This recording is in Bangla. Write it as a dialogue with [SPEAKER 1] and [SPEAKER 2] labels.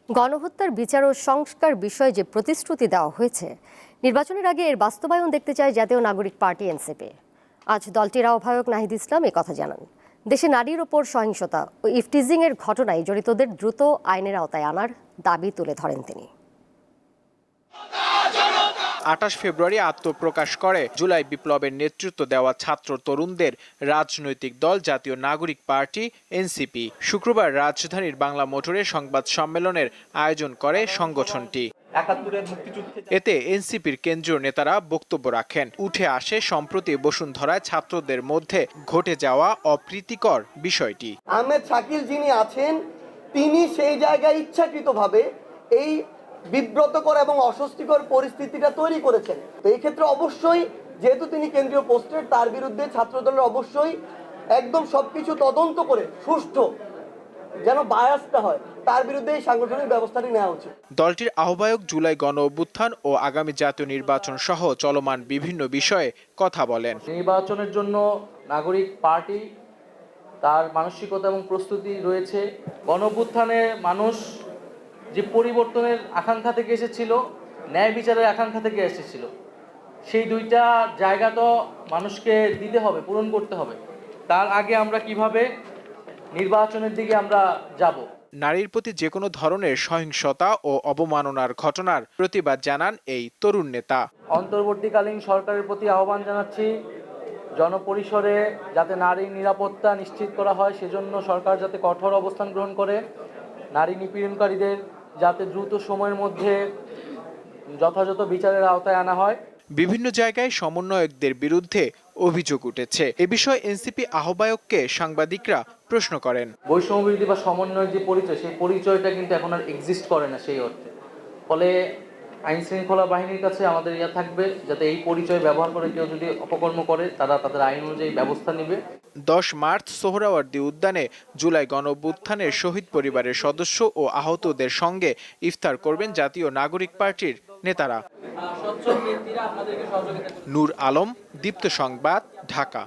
[SPEAKER 1] গণহত্যার বিচার ও সংস্কার বিষয়ে যে প্রতিশ্রুতি দেওয়া হয়েছে, নির্বাচনের আগে এর বাস্তবায়ন দেখতে চায় জাতীয় নাগরিক পার্টি এনসিপি। আজ দলটির আহ্বায়ক নাহিদ ইসলাম কথা জানান। দেশে নারীর ওপর সহিংসতা ও ইফটিজিং এর ঘটনায় জড়িতদের দ্রুত আইনের আওতায় আনার দাবি তুলে ধরেন তিনি।
[SPEAKER 2] ২৮ ফেব্রুয়ারি আত্মপ্রকাশ করে জুলাই বিপ্লবের নেতৃত্ব দেওয়া ছাত্র তরুণদের রাজনৈতিক দল জাতীয় নাগরিক পার্টি এনসিপি শুক্রবার রাজধানীর বাংলা মোটরে সংবাদ সম্মেলনের আয়োজন করে সংগঠনটি। এতে এনসিপির কেন্দ্রীয় নেতারা বক্তব্য রাখেন। উঠে আসে সম্প্রতি বসুন্ধরায় ছাত্রদের মধ্যে ঘটে যাওয়া অপ্রীতিকর বিষয়টি।
[SPEAKER 3] আহমেদ শাকিল যিনি আছেন, তিনি সেই জায়গায় ইচ্ছাকৃতভাবে এই বিব্রতকর এবং অস্বস্তিকর পরিস্থিতিটা তৈরি করেছেন। তো এই ক্ষেত্রে অবশ্যই যেহেতু তিনি কেন্দ্রীয় পোস্টের, তার বিরুদ্ধে ছাত্রদলের অবশ্যই একদম সবকিছু তদন্ত করে সুষ্ঠু যেন বায়াসটা হয়, তার বিরুদ্ধে এই সাংগঠনিক ব্যবস্থাটি নেওয়া উচিত।
[SPEAKER 2] দলটির আহ্বায়ক জুলাই গণ অভ্যুত্থান ও আগামী জাতীয় নির্বাচন সহ চলমান বিভিন্ন বিষয়ে কথা বলেন।
[SPEAKER 4] নির্বাচনের জন্য নাগরিক পার্টি তার মানসিকতা এবং প্রস্তুতি রয়েছে। গণ অভ্যুত্থানে মানুষ যে পরিবর্তনের আকাঙ্ক্ষা থেকে এসেছিল, ন্যায় বিচারের আকাঙ্ক্ষা থেকে এসেছিল, সেই দুইটা জায়গা তো মানুষকে দিতে হবে, পূরণ করতে হবে। তার আগে আমরা কিভাবে নির্বাচনের দিকে আমরা যাব।
[SPEAKER 2] নারীর প্রতি যে কোনো ধরনের সহিংসতা ও অবমাননার ঘটনার প্রতিবাদ জানান এই তরুণ নেতা।
[SPEAKER 4] অন্তর্বর্তীকালীন সরকারের প্রতি আহ্বান জানাচ্ছি, জনপরিসরে যাতে নারীর নিরাপত্তা নিশ্চিত করা হয়, সেজন্য সরকার যাতে কঠোর অবস্থান গ্রহণ করে, নারী নিপীড়নকারীদের যাতে দ্রুত সময়ের মধ্যে যথাযথ বিচারের আওতায় আনা হয়।
[SPEAKER 2] বিভিন্ন জায়গায় সমন্বয়কদের বিরুদ্ধে অভিযোগ উঠেছে। এ বিষয়ে এনসিপি আহ্বায়ককে সাংবাদিকরা প্রশ্ন করেন।
[SPEAKER 4] বৈষম্য বিরোধী বা সমন্বয়ের যে পরিচয়, সেই পরিচয়টা কিন্তু এখন আর এক্সিস্ট করে না সেই অর্থে। ফলে আইন শৃঙ্খলা বাহিনীর কাছে আমাদের থাকবে, যাতে এই পরিচয় ব্যবহার করে কেউ যদি অপকর্ম করে, তারা তাদের আইন অনুযায়ী ব্যবস্থা নেবে। 10
[SPEAKER 2] মার্চ সোহরাওয়ার্দী উদ্যানে জুলাই গণঅভ্যুত্থানের শহীদ পরিবারের সদস্য ও আহতদের সঙ্গে ইফতার করবেন জাতীয় নাগরিক পার্টির নেতারা। নূর আলম, দীপ্ত সংবাদ, ঢাকা।